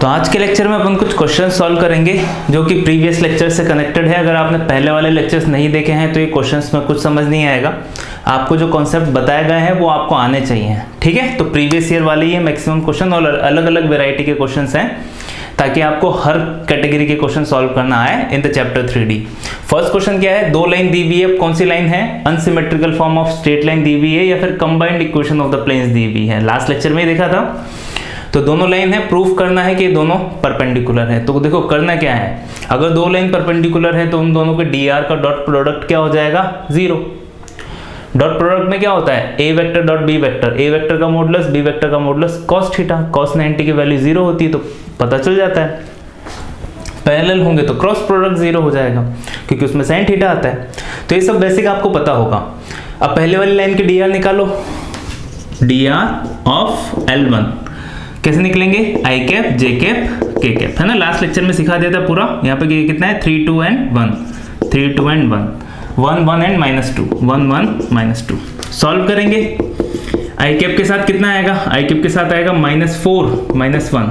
तो आज के लेक्चर में अपन कुछ क्वेश्चन सॉल्व करेंगे जो कि प्रीवियस लेक्चर से कनेक्टेड है। अगर आपने पहले वाले लेक्चर्स नहीं देखे हैं तो ये क्वेश्चंस में कुछ समझ नहीं आएगा। आपको जो कॉन्सेप्ट बताए गए हैं वो आपको आने चाहिए, ठीक है। तो प्रीवियस ईयर वाले ये मैक्सिमम क्वेश्चन और अलग अलग वेराइटी के क्वेश्चंस हैं ताकि आपको हर कैटेगरी के क्वेश्चन सॉल्व करना आए in the chapter 3D। First question क्या है, दो लाइन दी हुई है, कौन सी लाइन है, unsymmetrical form of straight line दी हुई है या फिर combined equation of the planes दी हुई है। लास्ट लेक्चर में ही देखा था। तो दोनों लाइन है, प्रूफ करना है कि दोनों परपेंडिकुलर है। तो देखो करना क्या है, अगर दो लाइन परपेंडिकुलर है तो उन दोनों के dr का डॉट प्रोडक्ट क्या हो जाएगा, 0। डॉट प्रोडक्ट में क्या होता है, a vector dot b vector, a vector का मॉडुलस b वेक्टर का मॉडुलस cos थीटा, cos 90 की वैल्यू 0 होती है तो पता चल जाता है। पैरेलल होंगे तो क्रॉस प्रोडक्ट 0 हो जाएगा क्योंकि उसमें sin थीटा आता है। तो ये सब बेसिक आपको पता होगा। अब पहले वाली लाइन के dr निकालो, dr ऑफ L1 कैसे निकलेंगे, i cap j cap k cap, है ना। लास्ट लेक्चर में सिखा दिया था पूरा। यहाँ पे कितना है, 3 2 and 1, 3 2 and 1, 1 1 and -2, 1 1 -2। सॉल्व करेंगे, i कैप के साथ कितना आएगा, i कैप के साथ आएगा -4 -1,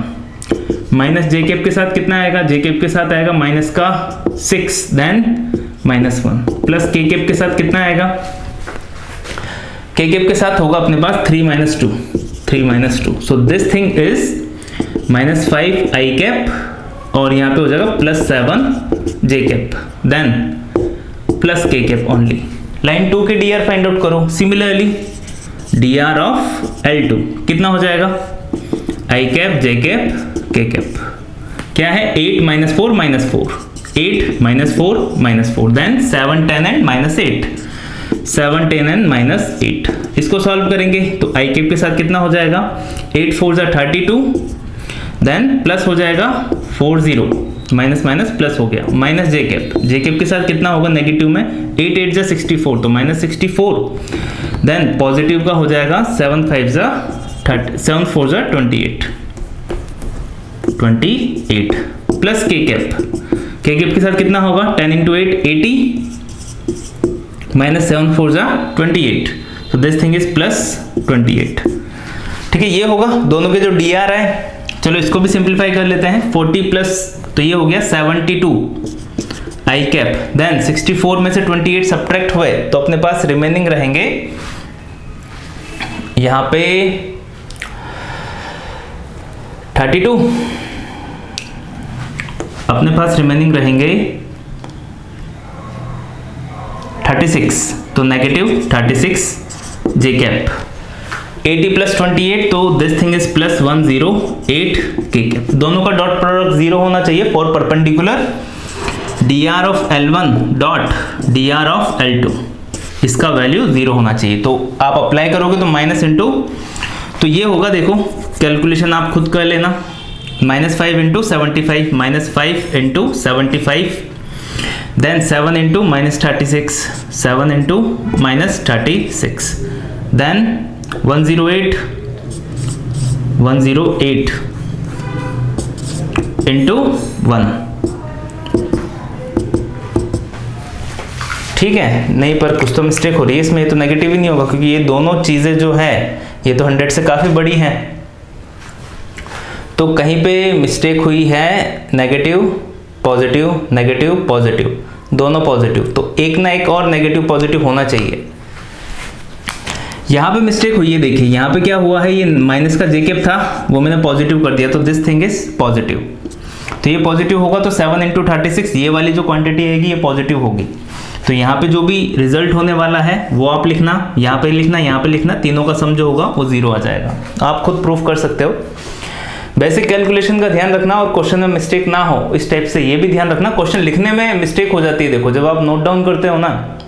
माइनस j कैप के साथ कितना आएगा, j कैप के साथ आएगा -6 देन -1, प्लस k कैप के साथ कितना आएगा, k कैप के साथ होगा अपने पास 3 -2, 3 -2। So this thing is -5 i cap और यहाँ पे हो जाएगा +7 j cap then plus k cap only. Line 2 के dr फाइंड आउट करो। सिमिलरली dr ऑफ L2 कितना हो जाएगा, i cap j cap k cap क्या है, 8 -4 -4, 8 -4 -4 देन 7 10 and -8, 7 10 and -8। इसको सॉल्व करेंगे तो i कैप के साथ कितना हो जाएगा, 8 4 32 देन प्लस हो जाएगा 40 माइनस माइनस प्लस हो गया, माइनस j कैप के साथ कितना होगा नेगेटिव में, 8 8 जा 64 तो -64 देन पॉजिटिव का हो जाएगा 7 5 जा 30, 7 4 जा 28 प्लस k कैप के साथ कितना होगा, 10 × 8 80 -7 4 जा 28, so this thing is +28। ठीक है, ये होगा दोनों के जो dr है। चलो इसको भी सिंपलीफाई कर लेते हैं, 40 प्लस तो ये हो गया 72 i कैप देन 64 में से 28 सब्ट्रैक्ट हुए तो अपने पास रिमेनिंग रहेंगे यहाँ पे 32, अपने पास रिमेनिंग रहेंगे 36 तो -36 j कैप, 80 + 28 तो this thing is +108 k cap. दोनों का डॉट प्रोडक्ट 0 होना चाहिए for perpendicular. dr of L1 dot dr of L2 इसका वैल्यू 0 होना चाहिए। तो आप अप्लाई करोगे तो माइनस इंटू, तो ये होगा, देखो कैलकुलेशन आप खुद कर लेना, -5 × 75 -5 × 75 देन 7 × -36, 7 × -36 देन 108 into 1। ठीक है, नहीं पर कुछ तो मिस्टेक हो रही है इसमें, ये तो नेगेटिव ही नहीं होगा क्योंकि ये दोनों चीजें जो है ये तो 100 से काफी बड़ी हैं। तो कहीं पे मिस्टेक हुई है, नेगेटिव पॉजिटिव नेगेटिव पॉजिटिव, दोनों पॉजिटिव, तो एक ना एक और नेगेटिव पॉजिटिव होना चाहिए। यहाँ पे मिस्टेक हुई है, देखिए यहाँ पे क्या हुआ है, ये माइनस का j कैप था वो मैंने पॉजिटिव कर दिया तो दिस थिंग इज पॉजिटिव, तो ये पॉजिटिव होगा तो 7 × 36 ये वाली जो क्वांटिटी आएगी ये पॉजिटिव होगी। तो यहाँ पे जो भी रिजल्ट होने वाला है वो आप लिखना, यहाँ पे लिखना, यहाँ पे लिखना, तीनों का सम जो होगा वो 0 आ जाएगा। आप खुद प्रूफ कर सकते हो। बेसिक कैलकुलेशन का ध्यान रखना और क्वेश्चन में मिस्टेक ना हो इस टाइप से ये भी ध्यान रखना। क्वेश्चन लिखने में मिस्टेक हो जाती है, देखो जब आप नोट डाउन करते हो ना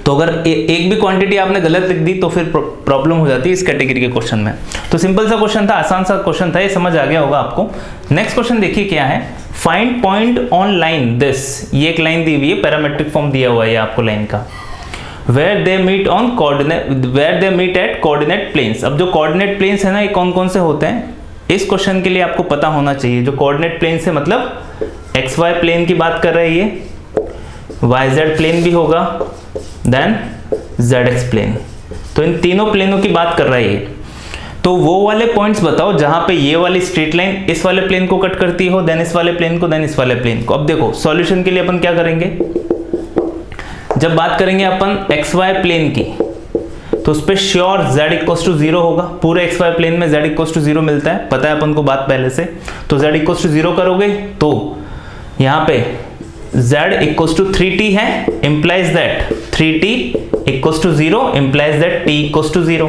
तो अगर एक भी क्वांटिटी आपने गलत लिख दी तो फिर प्रॉब्लम हो जाती है इस कैटेगरी के क्वेश्चन में। तो सिंपल सा क्वेश्चन था, आसान सा क्वेश्चन था, ये समझ आ गया होगा आपको। नेक्स्ट क्वेश्चन देखिए क्या है, find point on line this, ये एक लाइन दी हुई है, पैरामेट्रिक फॉर्म दिया हुआ है आपको लाइन का, where they meet on coordinate, where they meet at coordinate planes. अब जो कोऑर्डिनेट प्लेन्स है ना ये कौन कौन से होते हैं, इस क्वेश्चन के लिए आपको पता होना चाहिए। जो कोऑर्डिनेट प्लेन्स है मतलब XY प्लेन की बात कर रही है, YZ प्लेन भी होगा, देन ZX प्लेन, तो इन तीनों प्लेनों की बात कर रही है। तो वो वाले पॉइंट्स बताओ जहां पे ये वाली स्ट्रेट लाइन इस वाले प्लेन को कट करती हो, देन इस वाले प्लेन को, देन इस वाले प्लेन को। अब देखो सॉल्यूशन के लिए अपन क्या करेंगे, जब बात करेंगे अपन XY प्लेन की तो उस पर श्योर z इक्वल्स टू 0 होगा। पूरे XY प्लेन में z इक्वल्स टू 0 मिलता है, पता है अपन को बात पहले से। तो z इक्वल्स टू 0 करोगे तो यहाँ पे z इक्वल्स टू 3t है, implies that 3t equals to 0 implies that t equals to 0।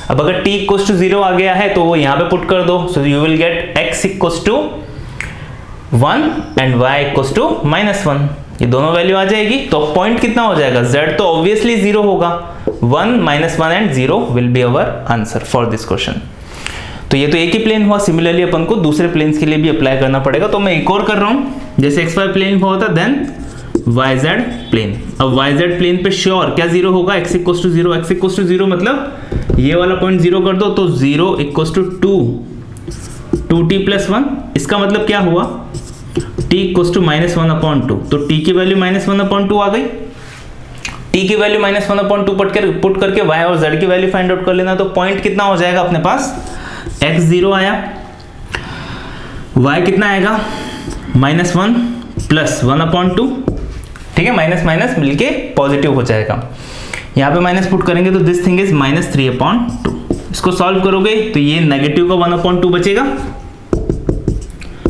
अब अगर t इक्वल्स टू 0 आ गया है तो वो यहाँ पे पुट कर दो, so you will get x equals to 1 and y equals to -1। ये दोनों वैल्यू आ जाएगी तो पॉइंट कितना हो जाएगा, z तो ऑब्वियसली 0 होगा, 1 -1 and 0 will be our answer for this question. तो ये तो एक ही प्लेन हुआ, सिमिलरली अपन को दूसरे प्लेन्स के लिए भी अप्लाई करना पड़ेगा। तो मैं एक और कर रहा हूं, जैसे XY प्लेन हुआ था देन YZ प्लेन। अब YZ प्लेन पे श्योर क्या 0 होगा, x equals to 0। x equals to 0 मतलब ये वाला पॉइंट 0 कर दो तो 0 इक्वल्स टू 2t + 1। इसका मतलब क्या हुआ, t इक्वल्स टू -1/2। तो t की वैल्यू -1/2 आ गई। t की वैल्यू -1/2 पुट करके y और z की वैल्यू फाइंड आउट कर लेना। तो पॉइंट कितना हो जाएगा अपने पास, x0 आया, y कितना आएगा -1 + 1/2। ठीक है, माइनस माइनस मिलके पॉजिटिव हो जाएगा। यहाँ पे माइनस पुट करेंगे तो दिस थिंग इज -3/2। इसको सॉल्व करोगे तो ये नेगेटिव का 1/2 बचेगा।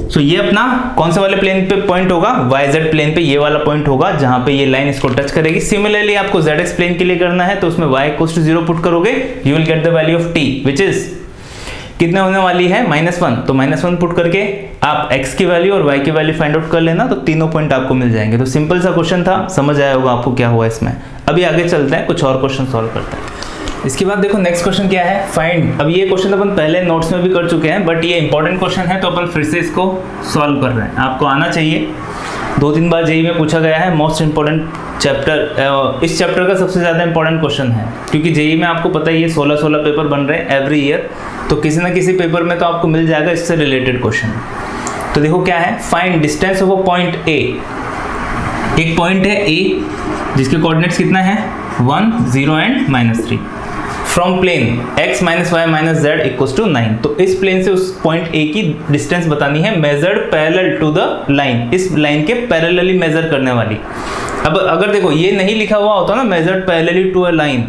सो ये अपना कौन से वाले प्लेन पे पॉइंट होगा, YZ प्लेन पे ये वाला पॉइंट होगा जहां पे ये लाइन इसको टच करेगी। सिमिलरली आपको ZX प्लेन के लिए करना है तो उसमें y इक्वल्स टू 0 पुट करोगे, you will get the value of t which is कितने होने वाली है -1। तो -1 पुट करके आप x की वैल्यू और y की वैल्यू फाइंड आउट कर लेना, तो तीनों पॉइंट आपको मिल जाएंगे। तो सिंपल सा क्वेश्चन था, समझ आया होगा आपको क्या हुआ इसमें। अभी आगे चलते हैं, कुछ और क्वेश्चन सॉल्व करते हैं। इसके बाद देखो नेक्स्ट क्वेश्चन क्या है, फाइंड। अब ये क्वेश्चन अपन पहले नोट्स में भी कर चुके हैं, बट ये इंपॉर्टेंट क्वेश्चन है तो अपन फिर से इसको सॉल्व कर रहे हैं। आपको आना चाहिए, 2-3 बार जेईई में पूछा गया है। मोस्ट इंपॉर्टेंट चैप्टर, इस चैप्टर का सबसे ज़्यादा इंपॉर्टेंट क्वेश्चन है, क्योंकि जेईई में आपको पता ही है 16 पेपर बन रहे हैं एवरी ईयर। तो किसी ना किसी पेपर में तो आपको मिल जाएगा इससे रिलेटेड क्वेश्चन। तो देखो क्या है, find distance of a point A। एक पॉइंट है A जिसके कोऑर्डिनेट्स कितना है 1, 0 and -3 from plane x - y - z equals to 9। तो इस प्लेन से उस पॉइंट A की डिस्टेंस बतानी है, measured parallel to the line, इस लाइन के पैरेलली मेजर करने वाली। अब अगर देखो ये नहीं लिखा हुआ होता ना measured parallelly to a line,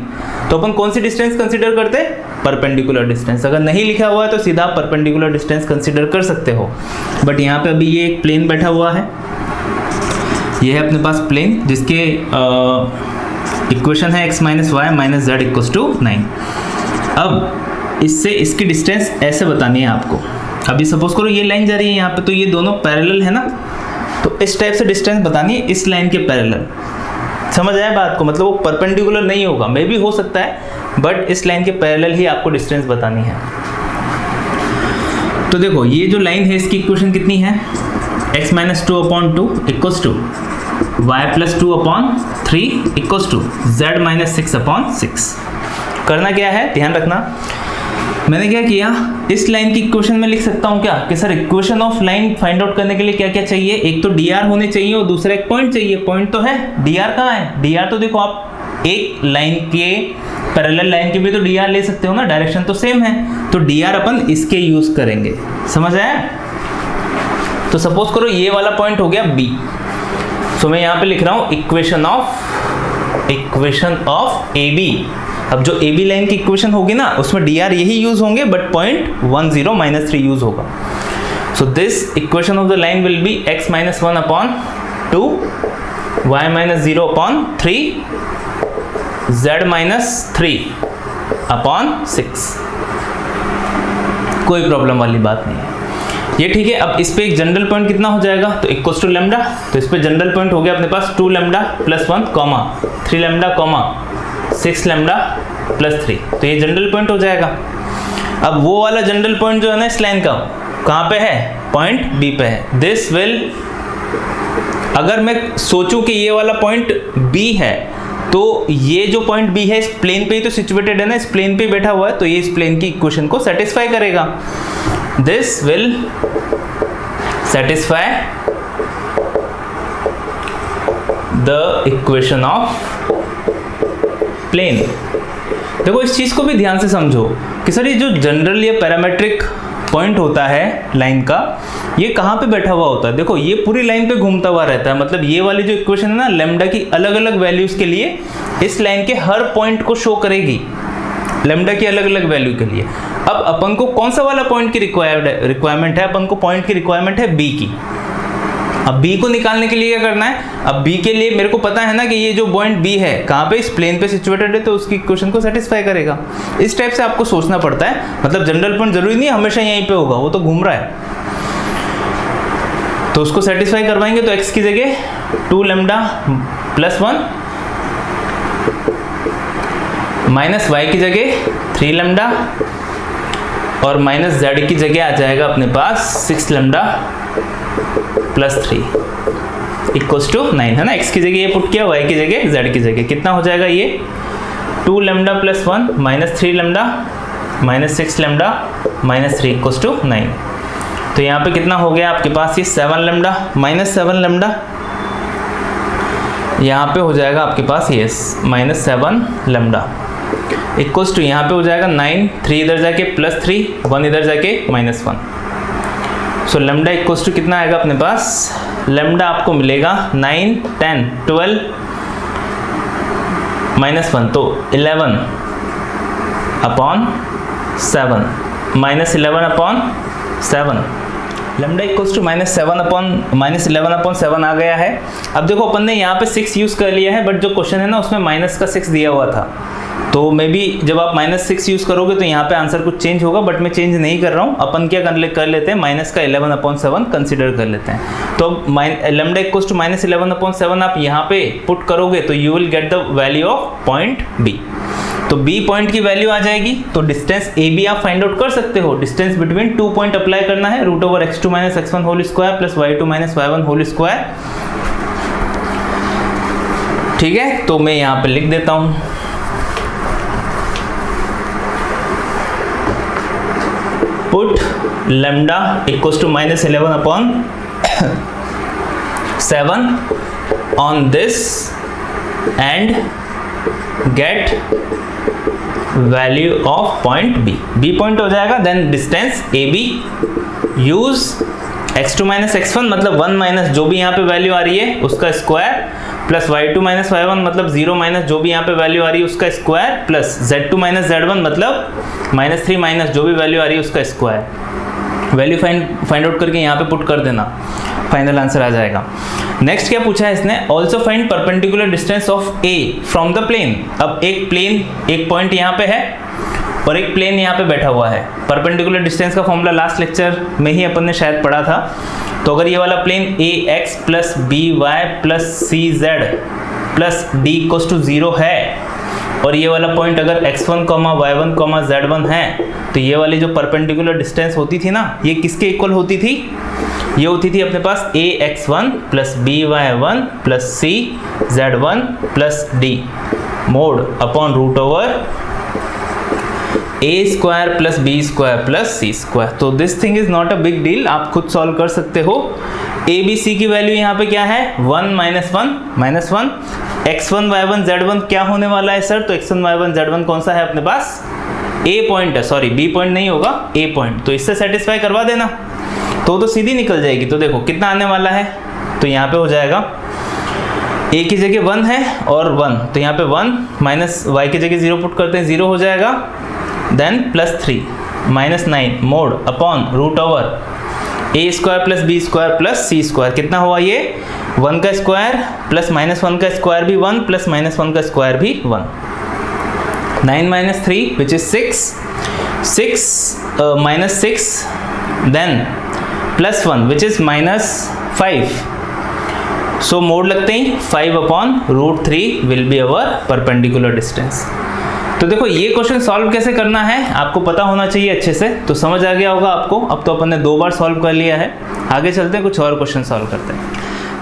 तो अपन कौन सी डिस्टेंस कंसीडर करते, परपेंडिकुलर डिस्टेंस। अगर नहीं लिखा हुआ है तो सीधा परपेंडिकुलर डिस्टेंस कंसीडर कर सकते हो। बट यहाँ पे अभी ये एक प्लेन बैठा हुआ है, ये है अपने पास प्लेन जिसके इक्वेशन है x - y - z equals to 9। अब इससे इसकी डिस्टेंस ऐसे बतानी है आपको। अभी सपोज करो ये लाइन जा रही है यहाँ पे, तो ये दोनों पैरेलल है ना, तो इस टाइप से डिस्टेंस बतानी है इस लाइन के पैरेलल। समझ आया बात को, मतलब वो परपेंडिकुलर नहीं होगा, मे भी हो सकता है, बट इस लाइन के पैरेलल ही आपको डिस्टेंस बतानी है। तो देखो ये जो लाइन है इसकी इक्वेशन कितनी है, x - 2/2 equals to y + 2/3 equals to z - 6/6। करना क्या है, ध्यान रखना, मैंने क्या किया, इस लाइन की इक्वेशन में लिख सकता हूँ क्या कि sir equation of line find out करने के लिए क्या क्या चाहिए, एक तो dr होने चाहिए और दूसरा एक पॉइंट चाहिए। पॉइंट तो है, dr कहाँ है, dr तो देखो आप एक लाइन के पैरेलल लाइन के भी तो dr ले सकते हो ना, डायरेक्शन तो सेम है, तो dr अपन इसके यूज करेंगे। समझ आया। तो सपोज करो ये वाला पॉइंट हो गया B, सो मैं यहाँ पे लिख रहा हूँ इक्वेशन ऑफ AB। अब जो AB लाइन की इक्वेशन होगी ना उसमें dr यही यूज होंगे, बट पॉइंट 1, 0 - 3 यूज होगा। So this equation of the line will be x - 1/2 y - 0/3 z - 3/6। कोई प्रॉब्लम वाली बात नहीं है ये, ठीक है। अब इस पे एक जनरल पॉइंट कितना हो जाएगा, तो इक्वल्स टू लैम्डा। तो इस पे जनरल पॉइंट हो गया अपने पास 2 लैम्डा + 1, 3 लैम्डा, 6 लैम्डा + 3। तो ये जनरल पॉइंट हो जाएगा। अब वो वाला जनरल पॉइंट जो है ना इस लाइन का कहाँ पे है, पॉइंट B पे है। दिस विल, अगर मैं सोचूं कि ये वाला पॉइंट B है, तो ये जो पॉइंट B है इस प्लेन पे ही तो सिचुएटेड है ना, इस प्लेन पे बैठा हुआ है, तो ये इस प्लेन की इक्वेशन को सेटिस्फाई करेगा। This will satisfy the equation of plane. देखो इस चीज को भी ध्यान से समझो कि सर ये जो जनरल या पैरामेट्रिक पॉइंट होता है लाइन का, ये कहाँ पे बैठा हुआ होता है? देखो ये पूरी लाइन पे घूमता हुआ रहता है, मतलब ये वाली जो इक्वेशन है ना लेमडा की अलग अलग वैल्यूज के लिए इस लाइन के हर पॉइंट को शो करेगी, लेमडा की अलग अलग वैल्यू के लिए। अब अपन को कौन सा वाला पॉइंट की रिक्वायरमेंट है? अपन को पॉइंट की रिक्वायरमेंट है बी की। अब बी को निकालने के लिए क्या करना है? अब बी के लिए मेरे को पता है ना कि ये जो पॉइंट बी है कहाँ पे, इस प्लेन पे सिचुएटेड है, तो उसकी इक्वेशन को सेटिस्फाई करेगा। इस टाइप से आपको सोचना पड़ता है, मतलब जनरल पॉइंट जरूरी नहीं हमेशा यहीं पे होगा, वो तो घूम रहा है, तो उसको सेटिस्फाई करवाएंगे। तो x की जगह 2 लैम्डा प्लस 1 माइनस y की जगह 3 लैम्डा और माइनस z की जगह आ जाएगा अपने पास 6 लैम्डा प्लस 3 इक्वल्स टू 9, है ना। x की जगह ये पुट किया, y की जगह z की जगह, कितना हो जाएगा ये 2 lambda plus 1 minus 3 lambda minus 6 lambda minus 3 equals to 9। तो यहाँ पे कितना हो गया आपके पास ये 7 लैम्डा माइनस 7 लैम्डा, यहाँ पे हो जाएगा आपके पास ये माइनस 7 लैम्डा इक्वल्स टू यहाँ पे हो जाएगा 9, 3 इधर जाके प्लस 3, 1 इधर जाके minus 1। So lambda equals to कितना आएगा अपने पास? लैम्डा आपको मिलेगा 9, 10, 12 माइनस 1 तो 11 upon 7 minus 11 upon 7। Lambda equals to minus 11 upon 7 आ गया है। अब देखो अपन ने यहाँ पे 6 यूज कर लिया है, बट जो क्वेश्चन है ना उसमें माइनस का 6 दिया हुआ था, तो मे बी जब आप माइनस 6 यूज करोगे तो यहाँ पे आंसर कुछ चेंज होगा, बट मैं चेंज नहीं कर रहा हूँ। अपन क्या कर लेते हैं, माइनस का 11 अपॉन 7 कंसिडर कर लेते हैं। तो lambda equals to minus 11 upon 7 आप यहाँ पे पुट करोगे तो you will get the value of point B. तो बी पॉइंट की वैल्यू आ जाएगी, तो डिस्टेंस ए बी आप फाइंड आउट कर सकते हो। डिस्टेंस बिटवीन 2 पॉइंट अप्लाई करना है, root over x2 minus x1 whole square plus y2 minus y1 whole square. ठीक है, तो मैं यहाँ पे लिख देता हूँ put lambda equals to minus 11 upon 7 on this and get value of point B. B point हो जाएगा, then distance A B, use x2 minus x1 मतलब 1 माइनस जो भी यहाँ पे वैल्यू आ रही है उसका square, plus y2 minus y1 मतलब 0 माइनस जो भी यहाँ पे वैल्यू आ रही है उसका square, plus z2 minus z1 मतलब माइनस 3 माइनस जो भी वैल्यू आ रही है उसका स्क्वायर। वैल्यू फाइंड आउट करके यहाँ पे पुट कर देना, फाइनल आंसर आ जाएगा। नेक्स्ट क्या पूछा है इसने, also find perpendicular distance of A from the plane. अब एक प्लेन, एक पॉइंट यहाँ पे है और एक प्लेन यहाँ पे बैठा हुआ है। परपेंडिकुलर डिस्टेंस का फॉर्मूला लास्ट लेक्चर में ही अपन ने शायद पढ़ा था। तो अगर ये वाला plane A X plus B Y plus C Z plus D equals to 0 है और ये वाला पॉइंट अगर x1, y1, z1 है, तो ये वाली जो परपेंडिकुलर डिस्टेंस होती थी ना, ये किसके इक्वल होती थी? ये होती थी अपने पास ax1 plus by1 plus cz1 plus d mod upon root over a square plus b square plus c square. तो this thing is not a big deal, आप खुद सॉल्व कर सकते हो। a b c की वैल्यू यहाँ पे क्या है, 1 माइनस 1 x1 y1 z1 क्या होने वाला है सर? तो x1 y1 z1 कौन सा है अपने पास? a पॉइंट है, सॉरी b पॉइंट नहीं होगा, a पॉइंट। तो इससे सेटिस्फाई करवा देना तो सीधी निकल जाएगी। तो देखो कितना आने वाला है, तो यहाँ पे हो जाएगा a की जगह 1 है और 1, तो यहाँ पे 1 माइनस y की जगह 0 पुट करते हैं, 0 हो जाएगा, देन plus 3 minus 9 mod upon root over a square plus b square plus c square. कितना हुआ ये? 1 का स्क्वायर प्लस माइनस 1 का स्क्वायर भी 1 प्लस माइनस 1 का स्क्वायर भी 1। 9 minus 3 which is 6 minus 6 then plus 1 which is minus 5। So mod लगते ही 5 upon root 3 will be our perpendicular distance. तो देखो ये क्वेश्चन सॉल्व कैसे करना है आपको पता होना चाहिए अच्छे से, तो समझ आ गया होगा आपको। अब तो अपन ने 2 बार सॉल्व कर लिया है, आगे चलते हैं कुछ और क्वेश्चन सॉल्व करते हैं।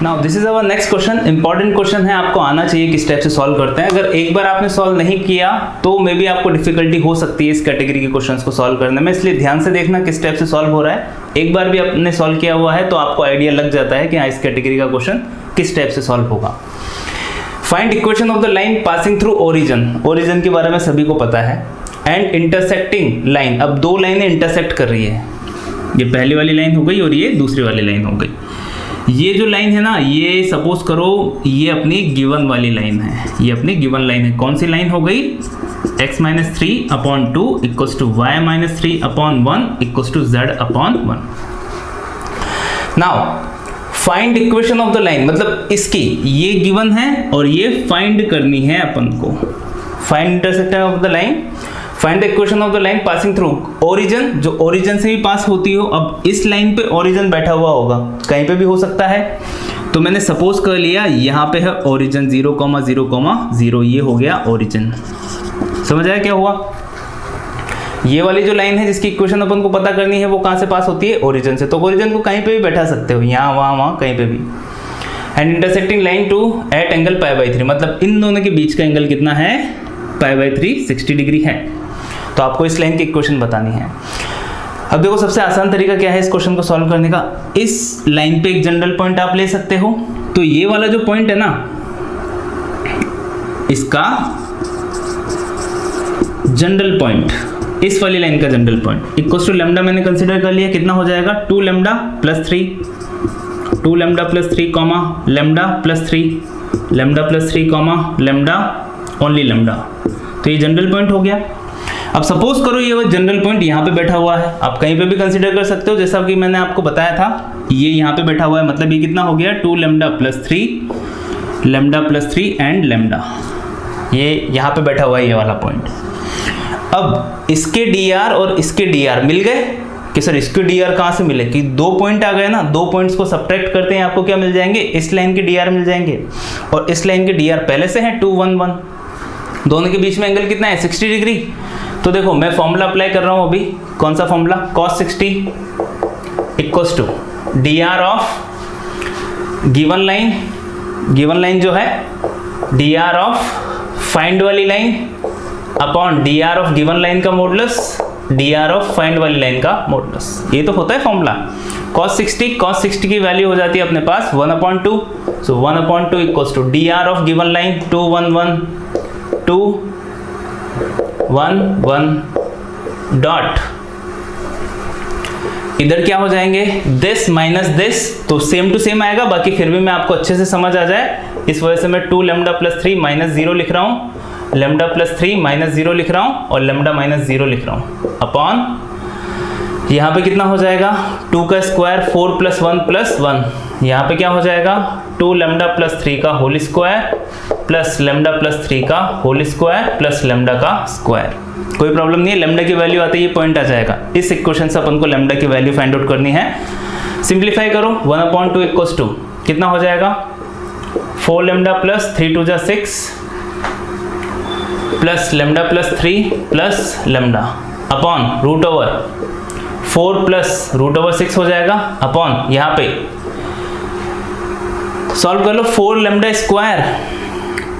Now this is our next question, important question है, आपको आना चाहिए किस टाइप से सॉल्व करते हैं। अगर एक बार आपने सॉल्व नहीं किया तो मे बी आपको डिफिकल्टी हो सकती है इस कैटेगरी के क्वेश्चंस को सॉल्व करने में, इसलिए ध्यान से देखना किस टाइप से सॉल्व हो रहा है। एक बार भी आपने सॉल्व किया हुआ है तो आपको आइडिया लग जाता है कि हाँ इस कैटेगरी का क्वेश्चन किस टाइप से सॉल्व होगा। Find equation of the line passing through origin. Origin के बारे में सभी को पता है। एंड इंटरसेक्टिंग लाइन, अब दो लाइनें इंटरसेक्ट कर रही है, ये पहली वाली लाइन हो गई और ये दूसरी वाली लाइन हो गई। ये जो लाइन है ना, ये सपोज करो ये अपनी गिवन वाली लाइन है, ये अपनी गिवन लाइन है। कौन सी लाइन हो गई? x minus 3/2 equals to y minus 3/1 equals to z/1। Now find equation of the line, मतलब इसकी ये गिवन है और ये फाइंड करनी है अपन को। Find intersection of the line, find the equation of the line passing through origin, जो ओरिजिन से भी पास होती हो। अब इस लाइन पे ओरिजिन बैठा हुआ होगा, कहीं पे भी हो सकता है। तो मैंने सपोज कर लिया यहाँ पे है ओरिजिन 0,0,0, ये हो गया ओरिजिन। समझ आया क्या हुआ? ये वाली जो लाइन है जिसकी इक्वेशन अपन को पता करनी है वो कहाँ से पास होती है? ओरिजिन से। तो ओरिजिन को कहीं पे भी बैठा सकते हो, यहाँ वहाँ कहीं पे भी। And intersecting line to at angle π/3, मतलब इन दोनों के बीच का एंगल कितना है? π/3 60 डिग्री है। तो आपको इस लाइन की इक्वेशन बतानी है। अब देखो सबसे आसान तरीका क्या है इस क्वेश्चन को सॉल्व करने का। इस लाइन पे एक जनरल पॉइंट आप ले सकते हो। तो ये वाला जो पॉइंट है ना, इसका जनरल पॉइंट, इस वाली लाइन का general point equals to lambda मैंने कंसीडर कर लिया। कितना हो जाएगा? 2 lambda plus 3, 2 lambda plus 3 comma lambda plus 3, lambda plus 3 comma lambda only lambda. तो ये जनरल पॉइंट हो गया। अब सपोज करो ये वो जनरल पॉइंट यहाँ पे बैठा हुआ है, आप कहीं पे भी कंसीडर कर सकते हो, जैसा कि मैंने आपको बताया था। ये यहाँ पे बैठा हुआ है, मतलब ये कितना हो गया? 2 lambda plus 3, lambda plus 3 and lambda. ये यहाँ पे बैठा हुआ है ये वाला पॉइंट। अब इसके dr और इसके dr मिल गए कि सर इसके dr कहाँ से मिले? कि दो पॉइंट आ गए ना, दो पॉइंट्स को सब्ट्रैक्ट करते हैं, आपको क्या मिल जाएंगे? इस लाइन के dr मिल जाएंगे और इस लाइन के dr पहले से है 2, 1, 1। दोनों के बीच में एंगल कितना है? 60 डिग्री। तो देखो मैं फॉर्मूला अप्लाई कर रहा हूँ अभी। कौन सा formula? cos 60 equals to dr of given line, given line जो है dr ऑफ फाइंड वाली line upon dr of given line का मॉडुलस dr ऑफ फाइंड वाली लाइन का मॉडुलस। ये तो होता है फॉर्मूला। cos 60 की वैल्यू हो जाती है अपने पास 1/2। So 1/2 equals to dr of given line 2, 1, 1, 2, 1, 1 dot, इधर क्या हो जाएंगे? दिस माइनस दिस, तो सेम टू सेम आएगा। बाकी फिर भी मैं आपको अच्छे से समझ आ जाए इस वजह से मैं 2 लैम्डा प्लस 3 माइनस 0 लिख रहा हूँ, लैम्डा प्लस 3 माइनस 0 लिख रहा हूँ और लैम्डा माइनस 0 लिख रहा हूँ अपॉन यहाँ पे कितना हो जाएगा? 2 का स्क्वायर 4 प्लस 1 प्लस 1। यहाँ पे क्या हो जाएगा? 2 लैम्डा प्लस 3 का whole square plus lambda plus 3 का होल स्क्वायर प्लस लैम्डा का स्क्वायर। कोई प्रॉब्लम नहीं है, लैम्डा की वैल्यू आते ही ये पॉइंट आ जाएगा। इस इक्वेशन से अपन को लैम्डा की वैल्यू फाइंड आउट करनी है। सिंप्लीफाई करो, 1/2 इक्वल्स टू कितना हो जाएगा? 4 लैम्डा प्लस 3 2 जा 6 plus lambda plus 3 plus lambda upon root over 4 plus root over 6 हो जाएगा अपॉन यहाँ पे सॉल्व कर लो 4 lambda square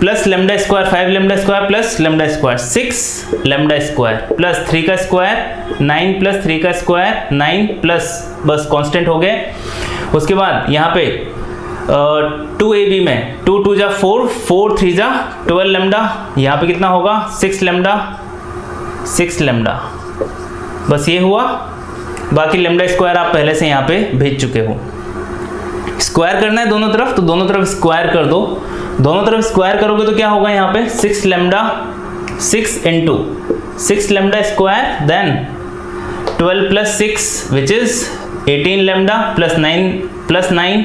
plus lambda square 5 lambda square plus lambda square 6 lambda square plus 3 का स्क्वायर 9 प्लस 3 का स्क्वायर 9 प्लस बस कांस्टेंट हो गए। उसके बाद यहाँ पे 2ab में 2 2 जा 4 4 3 जा 12 लैम्डा, यहाँ पे कितना होगा? 6 लैम्डा। बस ये हुआ। बाकी लैम्डा स्क्वायर आप पहले से यहाँ पे भेज चुके हो। स्क्वायर करना है दोनों तरफ, तो दोनों तरफ स्क्वायर कर दो। दोनों तरफ स्क्वायर करोगे तो क्या होगा? यहाँ पे 6 lambda 6 into 6 lambda square then 12 plus 6 which is 18 lambda plus 9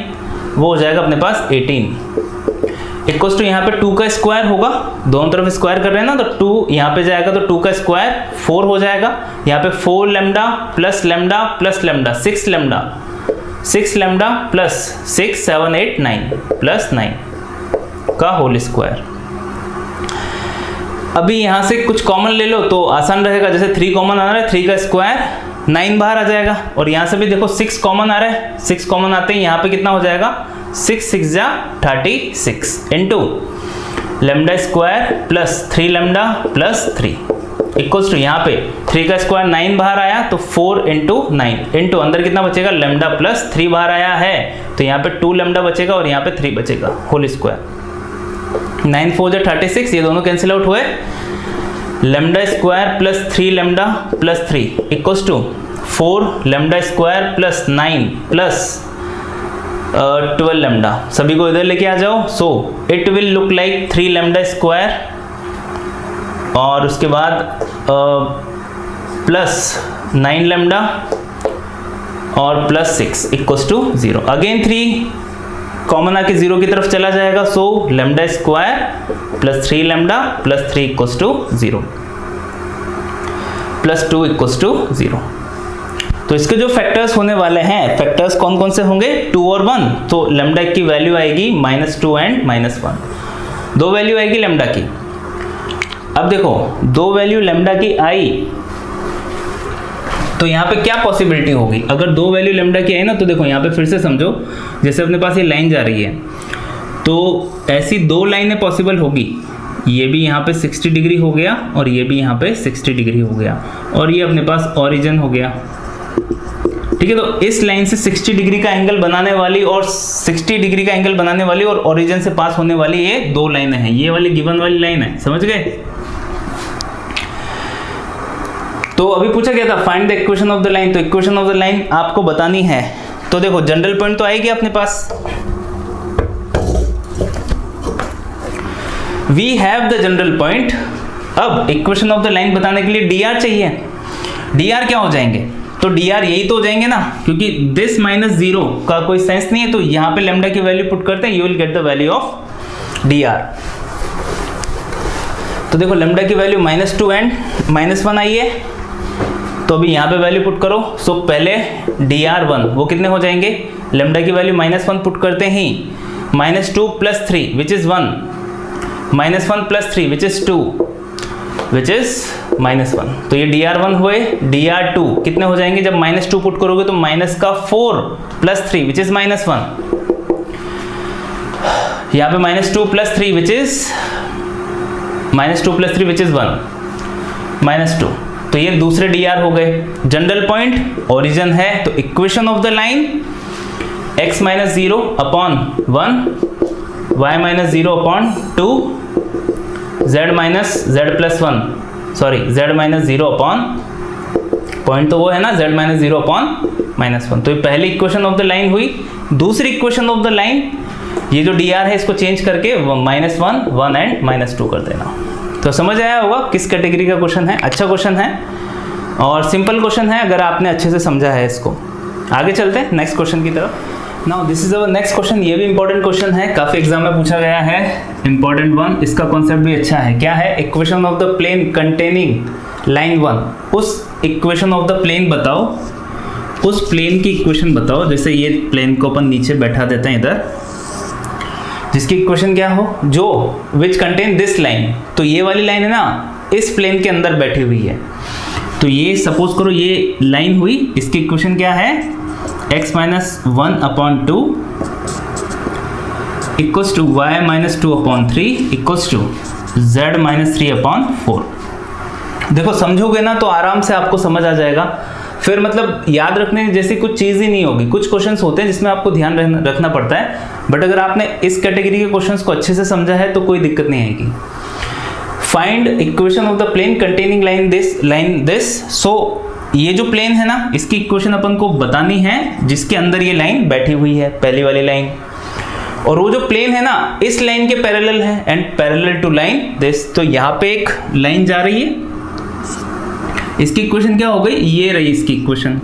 वो हो जाएगा अपने पास 18 इक्वल्स टू यहाँ पे 2 का स्क्वायर होगा। दोनों तरफ स्क्वायर कर रहे हैं ना, तो 2 यहाँ पे जाएगा तो 2 का स्क्वायर 4 हो जाएगा। यहाँ पे 4 lambda plus lambda plus lambda 6 lambda plus 6 7 8 9 plus 9 का होल स्क्वायर। अभी यहाँ से कुछ कॉमन ले लो तो आसान रहेगा। जैसे 3 कॉमन आ रहा है, 3 का स्क्वायर 9 बाहर आ जाएगा और यहाँ से भी देखो 6 कॉमन आ रहा है। 6 कॉमन आते ही यहाँ पे कितना हो जाएगा? 6 6 जा 36 into lambda square plus 3 lambda plus 3 equals to यहाँ पे 3 का स्क्वायर 9 बाहर आया तो 4 इंटू 9 इंटू अंदर कितना बचेगा? लैम्डा प्लस 3 बाहर आया है तो यहाँ पे 2 लैम्डा बचेगा और यहाँ पे 3 बचेगा होल स्क्वायर। 9 4 जा 36, ये दोनों कैंसिल आउट हुए। Lambda square plus 3 lambda plus 3 equals to 4 lambda square plus 9 plus 12 lambda. सभी को इधर लेके आ जाओ। So it will look like 3 lambda square और उसके बाद प्लस 9 लैम्डा और plus 6 equals to 0। Again 3 common आके 0 की तरफ चला जाएगा। So lambda square plus 3 lambda plus 3 equals to 0 plus 2 equals to 0। तो इसके जो फैक्टर्स होने वाले हैं, फैक्टर्स कौन कौन से होंगे? 2 और 1। तो लैम्डा की वैल्यू आएगी -2 एंड -1। दो वैल्यू आएगी लैम्डा की। अब देखो दो वैल्यू लैम्डा की आई तो यहाँ पे क्या पॉसिबिलिटी होगी? अगर दो वैल्यू लैम्डा की आई ना तो देखो यहाँ पे फिर से समझो, जैसे अपने पास ये लाइन जा रही है तो ऐसी दो लाइनें पॉसिबल होगी। ये भी यहाँ पे 60 डिग्री हो गया और ये भी यहाँ पे 60 डिग्री हो गया और ये अपने पास ओरिजिन हो गया। ठीक है, तो इस लाइन से 60 डिग्री का एंगल बनाने वाली और 60 डिग्री का एंगल बनाने वाली और ओरिजिन से पास होने वाली ये दो लाइनें हैं। ये वाली गिवन वाली लाइन है, समझ गए? तो अभी पूछा गया था find the equation of the line. तो इक्वेशन ऑफ द लाइन आपको बतानी है। तो देखो जनरल पॉइंट तो आएगी अपने पास। We have the general point. अब इक्वेशन ऑफ द लाइन बताने के लिए dr चाहिए। dr क्या हो जाएंगे? तो dr यही तो हो जाएंगे ना, क्योंकि दिस -0 का कोई सेंस नहीं है। तो यहां पे लैम्डा की वैल्यू पुट करते हैं, you will get the value of dr। तो देखो लैम्डा की वैल्यू -2 एंड -1 आई है, तो अभी यहाँ पे वैल्यू पुट करो। सो पहले dr1 वो कितने हो जाएंगे? लैम्डा की वैल्यू -1 पुट करते ही -2 + 3 which is 1, -1 + 3 which is 2 which is -1। तो ये dr1 हुए। dr2 कितने हो जाएंगे? जब -2 पुट करोगे तो -4 + 3 विच इज -1। यहाँ पे -2 + 3 विच इज -2 + 3 विच इज 1 -2। तो ये दूसरे dr हो गए। जनरल पॉइंट ओरिजिन है, तो equation of the line x - 0 upon 1 y - 0 upon 2 z - z - 0 upon point तो वो है ना z - 0 अपॉन -1। तो ये पहली इक्वेशन ऑफ द लाइन हुई। दूसरी इक्वेशन ऑफ द लाइन, ये जो dr है इसको चेंज करके -1 1 एंड -2 कर देना। तो समझ आया होगा किस कैटेगरी का क्वेश्चन है। अच्छा क्वेश्चन है और सिंपल क्वेश्चन है अगर आपने अच्छे से समझा है इसको। आगे चलते हैं नेक्स्ट क्वेश्चन की तरफ। Now this is our next question. ये भी इंपॉर्टेंट क्वेश्चन है, काफी एग्जाम में पूछा गया है, इंपॉर्टेंट वन। इसका कॉन्सेप्ट भी अच्छा है। क्या है? Equation of the plane containing line 1। उस इक्वेशन ऑफ द प्लेन बताओ, उस प्लेन की इक्वेशन बताओ। जैसे ये प्लेन को अपन नीचे बैठा देते हैं इधर, जिसकी इक्वेशन क्या हो? जो विच कंटेन दिस लाइन। तो ये वाली लाइन है ना, इस प्लेन के अंदर बैठी हुई है। तो ये सपोज करो ये लाइन हुई, इसकी इक्वेशन क्या है? x - 1 upon 2 equals to y - 2 upon 3 equals to z - 3 upon 4। देखो समझोगे ना तो आराम से आपको समझ आ जाएगा। फिर मतलब याद रखने जैसी कुछ चीज़ ही नहीं होगी। कुछ क्वेश्चंस होते हैं जिसमें आपको ध्यान रखना पड़ता है, बट अगर आपने इस कैटेगरी के क्वेश्चंस को अच्छे से समझा है तो कोई दिक्कत नहीं आएगी। Find equation of the plane containing line this. So ये जो प्लेन है ना, इसकी इक्वेशन अपन को बतानी है जिसके अंदर ये लाइन बैठी हुई है, पहली वाली लाइन। और वो जो प्लेन है ना, इस लाइन के पैरेलल है and parallel to line this. तो यहाँ पे एक लाइन जा रही है, इसकी इक्वेशन क्या हो गई? ये रही इसकी इक्वेशन।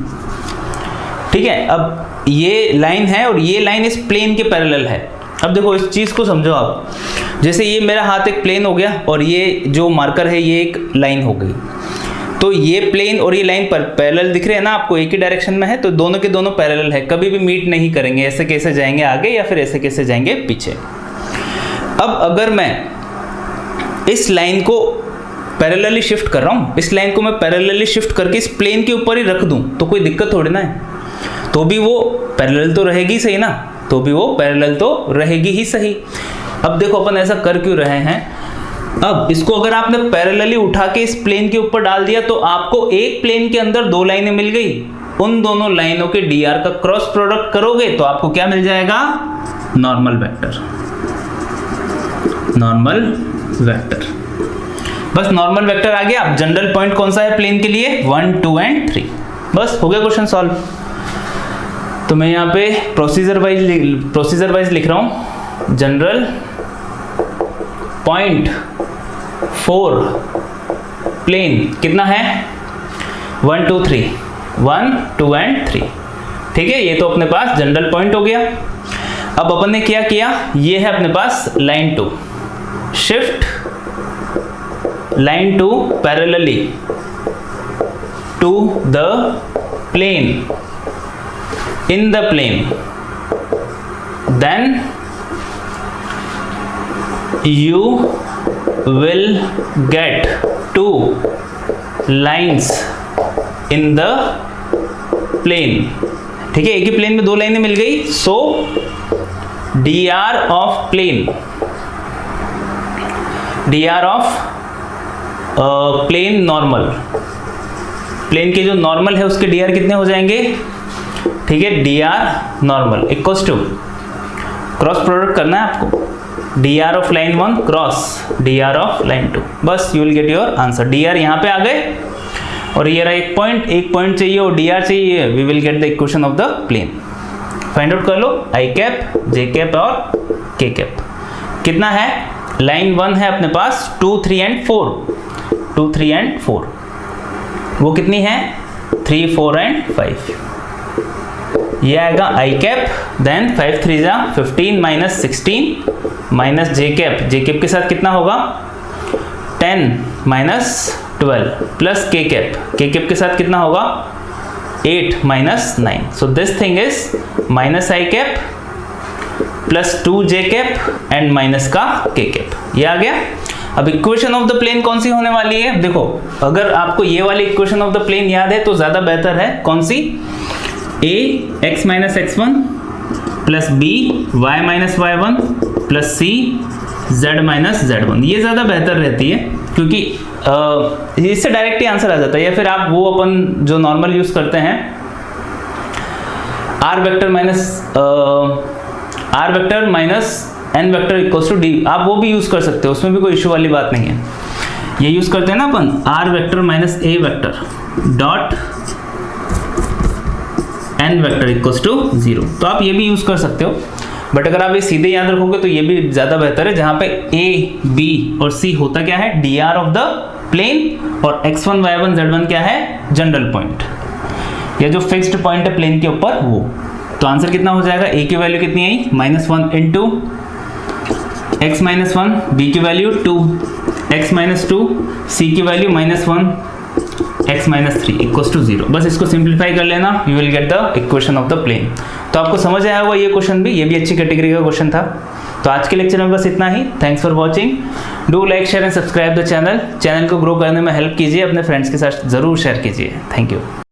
ठीक है, अब ये लाइन है और ये लाइन इस प्लेन के पैरेलल है। अब देखो इस चीज को समझो आप। जैसे ये मेरा हाथ एक प्लेन हो गया और ये जो मार्कर है ये एक लाइन हो गई। तो ये प्लेन और ये लाइन पर पैरेलल दिख रहे हैं ना आपको, एक ही डायरेक्शन में है, तो दोनों के दोनों पैरेलल है, कभी भी मीट नहीं करेंगे। ऐसे कैसे जाएंगे आगे या फिर ऐसे कैसे जाएंगे पीछे। अब अगर मैं इस लाइन को पैरेलली शिफ्ट कर रहा हूँ, इस लाइन को मैं पैरेलली शिफ्ट करके इस प्लेन के ऊपर ही रख दूँ तो कोई दिक्कत थोड़ी ना है। तो भी वो पैरेलल तो रहेगी सही ना, तो भी वो पैरेलल तो रहेगी ही सही। अब देखो अपन ऐसा कर क्यों रहे हैं? अब इसको अगर आपने पैरेलली उठा के इस प्लेन के ऊपर डाल दिया तो आपको एक प्लेन के अंदर दो लाइनें मिल गई। उन दोनों लाइनों के dr का क्रॉस प्रोडक्ट करोगे तो आपको क्या मिल जाएगा? Normal vector. नॉर्मल वेक्टर बस नॉर्मल वेक्टर आ गया। अब जनरल पॉइंट कौन सा है प्लेन के लिए, 1, 2 एंड 3। बस हो गया क्वेश्चन सॉल्व। तो मैं यहाँ पे प्रोसीजर वाइज लिख रहा हूँ। जनरल पॉइंट फॉर प्लेन कितना है, 1, 2, 3, 1, 2 एंड 3। ठीक है, ये तो अपने पास जनरल पॉइंट हो गया। अब अपन ने क्या किया, ये है अपने पास line 2, shift line 2 parallelly to the plane, in the plane, then you will get 2 lines in the plane। ठीक है, एक ही प्लेन में 2 लाइनें मिल गई। सो dr of plane, dr of plane normal, प्लेन के जो नॉर्मल है उसके dr कितने हो जाएंगे। ठीक है, dr normal equals to, cross product करना है आपको, dr of line 1 cross dr of line 2। बस you will get your answer. dr यहाँ पे आ गए और ये रहा एक पॉइंट चाहिए और dr चाहिए, we will get the equation of the plane. Find out कर लो, आई कैप, जे कैप और के कैप। कितना है, लाइन 1 है अपने पास 2, 3 एंड 4, 2, 3 एंड 4, वो कितनी है 3, 4 एंड 5। ये आएगा आई कैप, देन 5, 3 जा 15 माइनस 16 माइनस जे कैप के साथ कितना होगा 10 माइनस 12 प्लस के कैप के साथ कितना होगा 8 minus 9। So this thing is minus I cap plus 2 J cap and minus का के कैप। ये आ गया। अब इक्वेशन ऑफ द प्लेन कौन सी होने वाली है, देखो अगर आपको ये वाली इक्वेशन ऑफ द प्लेन याद है तो ज्यादा बेहतर है। कौन सी, a x minus x1 plus b y minus y1 plus c z minus z1, ये ज्यादा बेहतर रहती है क्योंकि इससे डायरेक्ट ही आंसर आ जाता है। या फिर आप वो अपन जो नॉर्मल यूज करते हैं r vector minus n vector equals to d, आप वो भी यूज कर सकते हो, उसमें भी कोई इशू वाली बात नहीं है। ये यूज करते हैं ना अपन r vector minus a vector dot n vector equals to 0, तो आप ये भी यूज कर सकते हो। बट अगर आप ये सीधे याद रखोगे तो ये भी ज्यादा बेहतर है, जहां पे a, b और c होता क्या है dr ऑफ द प्लेन और x1, y1, z1 क्या है जनरल पॉइंट, या जो फिक्स्ड पॉइंट है प्लेन के ऊपर वो। तो आंसर कितना हो जाएगा, a की वैल्यू कितनी आई -1 इंटू x माइनस 1, b की वैल्यू 2, x माइनस 2, c की value -1, x minus 3 equals to 0। बस इसको सिंप्लीफाई कर लेना, you will get the equation of the plane. तो आपको समझ आया होगा ये क्वेश्चन भी, ये भी अच्छी कैटेगरी का क्वेश्चन था। तो आज के लेक्चर में बस इतना ही। Thanks for watching, do like share and subscribe the channel को ग्रो करने में हेल्प कीजिए, अपने फ्रेंड्स के साथ जरूर शेयर कीजिए। Thank you.